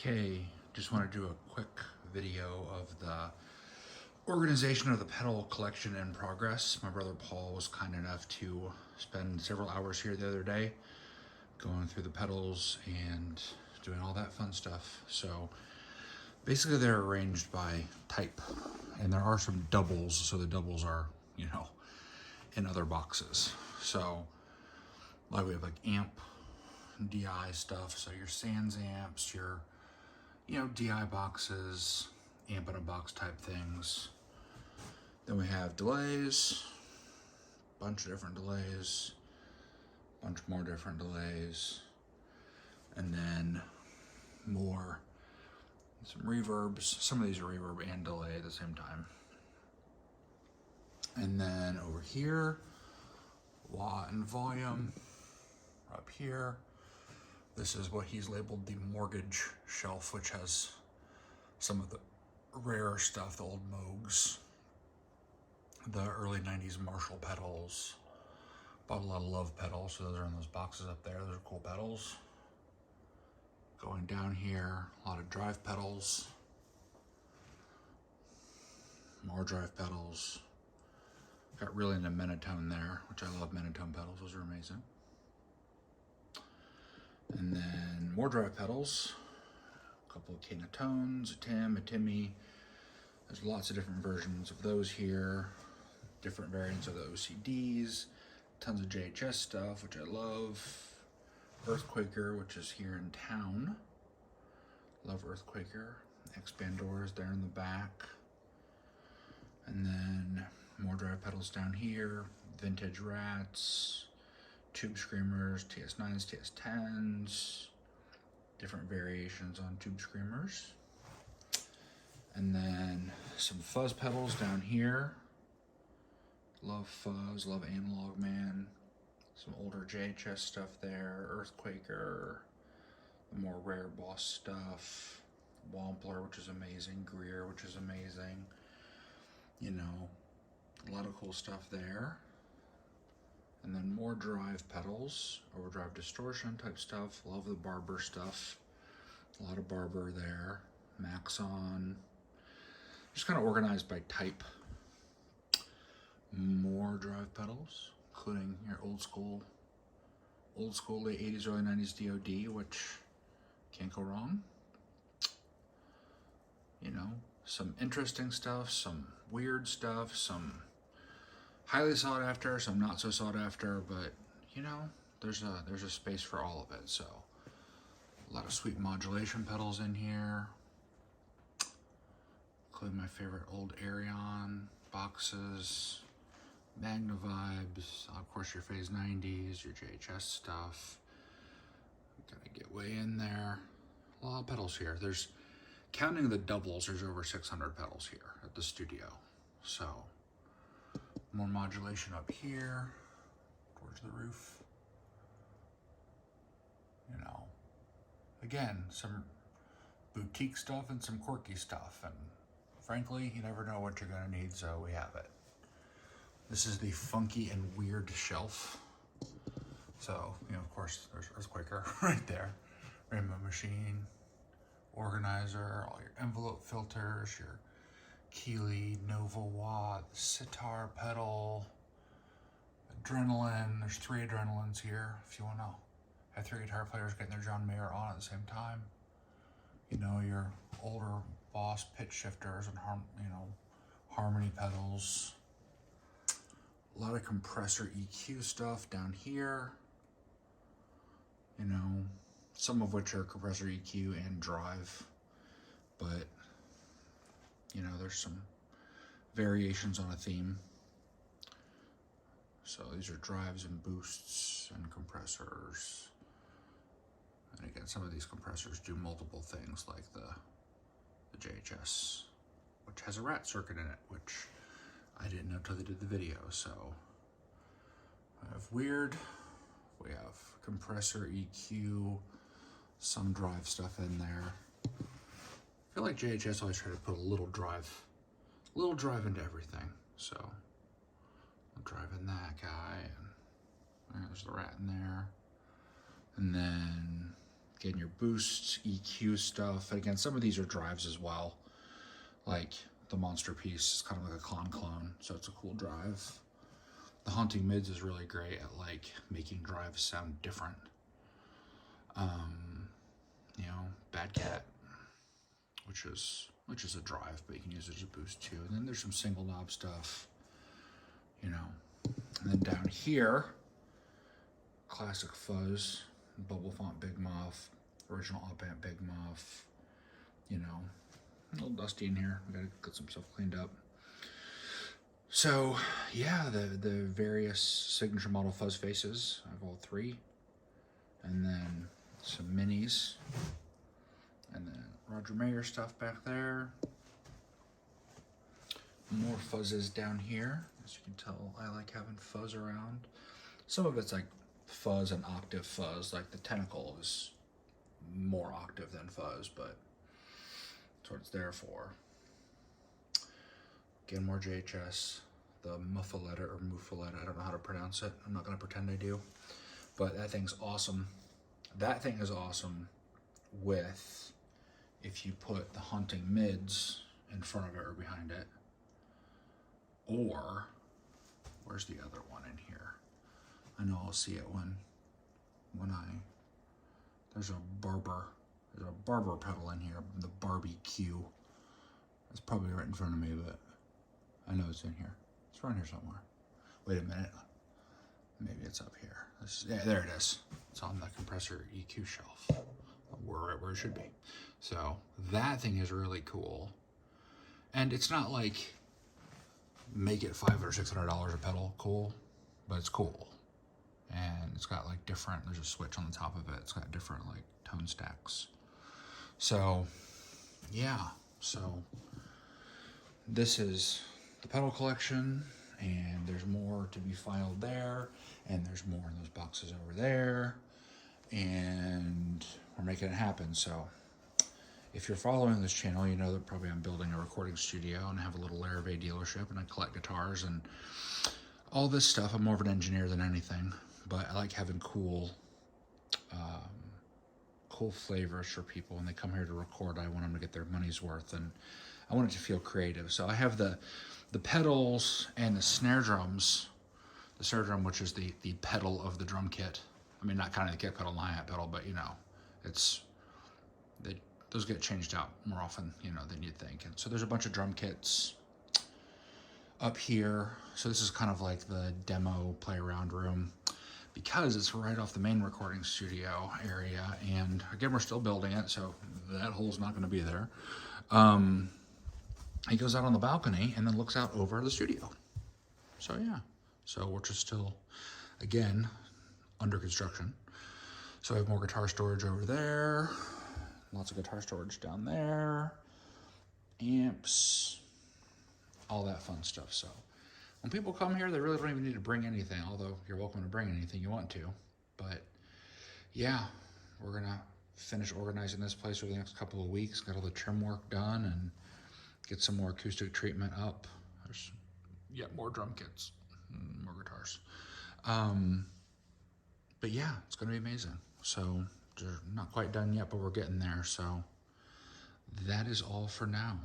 Okay, just want to do a quick video of the organization of the pedal collection in progress. My brother Paul was kind enough to spend several hours here the other day going through the pedals and doing all that fun stuff. So basically they're arranged by type, and there are some doubles, so the doubles are, in other boxes. So like we have like amp, DI stuff, so your Sans amps, your DI boxes, amp in a box type things. Then we have delays, bunch of different delays, bunch more different delays, and then some reverbs. Some of these are reverb and delay at the same time. And then over here, watt and volume. Up here, this is what he's labeled the mortgage shelf, which has some of the rare stuff, the old Moogs, the early 90s Marshall pedals. Bought a lot of Love pedals, so those are in those boxes up there. Those are cool pedals. Going down here, a lot of drive pedals. More drive pedals. Got really into Menatone there, which I love. Menatone pedals, those are amazing. And then more drive pedals, a couple of Canatones, a Tim, a Timmy. There's lots of different versions of those here, different variants of the OCDs, tons of JHS stuff, which I love. Earthquaker, which is here in town. Love Earthquaker. Expandors there in the back. And then more drive pedals down here, vintage Rats, Tube Screamers, TS9s, TS10s, different variations on Tube Screamers. And then some fuzz pedals down here. Love fuzz, love Analog Man. Some older JHS stuff there, Earthquaker, the more rare Boss stuff, Wampler, which is amazing, Greer, which is amazing. A lot of cool stuff there. And then more drive pedals, overdrive distortion type stuff. Love the Barber stuff. A lot of Barber there. Maxon. Just kind of organized by type. More drive pedals, including your old school late 80s, early 90s DoD, which can't go wrong. Some interesting stuff, some weird stuff, some highly sought after, some not so sought after, but there's a space for all of it. So a lot of sweet modulation pedals in here, including my favorite old Arion boxes, Magnavibes, of course your Phase 90s, your JHS stuff. Gotta get way in there. A lot of pedals here. There's, counting the doubles, there's over 600 pedals here at the studio. So more modulation up here towards the roof. Again, some boutique stuff and some quirky stuff, and frankly, you never know what you're gonna need, so we have it. This is the funky and weird shelf. So, of course, there's Earthquaker right there. Rainbow Machine, Organizer, all your envelope filters, your Keeley, Nova Watt, sitar pedal, Adrenaline. There's 3 Adrenalines here if you want to have 3 guitar players getting their John Mayer on at the same time. Your older Boss pitch shifters and harmony pedals. A lot of compressor EQ stuff down here. Some of which are compressor EQ and drive, but there's some variations on a theme. So these are drives and boosts and compressors. And again, some of these compressors do multiple things, like the JHS, which has a rat circuit in it, which I didn't know until they did the video. So I have weird, we have compressor EQ, some drive stuff in there. I feel like JHS always try to put a little drive into everything. So I'm driving that guy, and there's the rat in there. And then Getting your boost, EQ stuff. And again, some of these are drives as well. Like the monster piece is kind of like a clone, so it's a cool drive. The haunting mids is really great at like making drives sound different. You know, Bad Cat, which is a drive, but you can use it as a boost too. And then there's some single knob stuff, you know. And then down here, classic fuzz, bubble font Big Muff, original op amp Big Muff, you know, a little dusty in here. We gotta get some stuff cleaned up. So yeah, the various signature model fuzz faces. I have all three, and then some minis, and then Roger Mayer stuff back there. More fuzzes down here. As you can tell, I like having fuzz around. Some of it's like fuzz and octave fuzz, like the tentacle is more octave than fuzz, but that's what it's there for. Again, more JHS, the muffaletta or muffaletta, I don't know how to pronounce it. I'm not gonna pretend I do, but that thing's awesome. That thing is awesome with, if you put the haunting mids in front of it or behind it, or, where's the other one in here? I know I'll see it when there's a barber pedal in here, the Barbie Q. It's probably right in front of me, but I know it's in here. It's around here somewhere. Wait a minute. Maybe it's up here. Yeah, there it is. It's on the compressor EQ shelf. We're right where it should be. So that thing is really cool. And it's not like make it $500 or $600 a pedal cool, but it's cool. And it's got like different, there's a switch on the top of it. It's got different like tone stacks. So yeah, so this is the pedal collection, and there's more to be filed there, and there's more in those boxes over there, and we're making it happen. So if you're following this channel, you know that probably I'm building a recording studio and I have a little Larrivee dealership, and I collect guitars and all this stuff. I'm more of an engineer than anything, but I like having cool flavors for people when they come here to record. I want them to get their money's worth, and I want it to feel creative. So I have the pedals and the snare drums. The snare drum, which is the pedal of the drum kit. I mean, not kind of the kick pedal, hi-hat pedal, but you know, those get changed out more often, you know, than you'd think. And so there's a bunch of drum kits up here. So this is kind of like the demo play around room, because it's right off the main recording studio area. And again, we're still building it, so that hole's not going to be there. He goes out on the balcony and then looks out over the studio. So yeah, so we're just still, again, under construction. So I have more guitar storage over there, lots of guitar storage down there, amps, all that fun stuff. So when people come here, they really don't even need to bring anything, although you're welcome to bring anything you want to. But yeah, we're gonna finish organizing this place over the next couple of weeks, got all the trim work done, and get some more acoustic treatment up. There's yet more drum kits, more guitars. But yeah, it's gonna be amazing. So they're not quite done yet, but we're getting there. So that is all for now.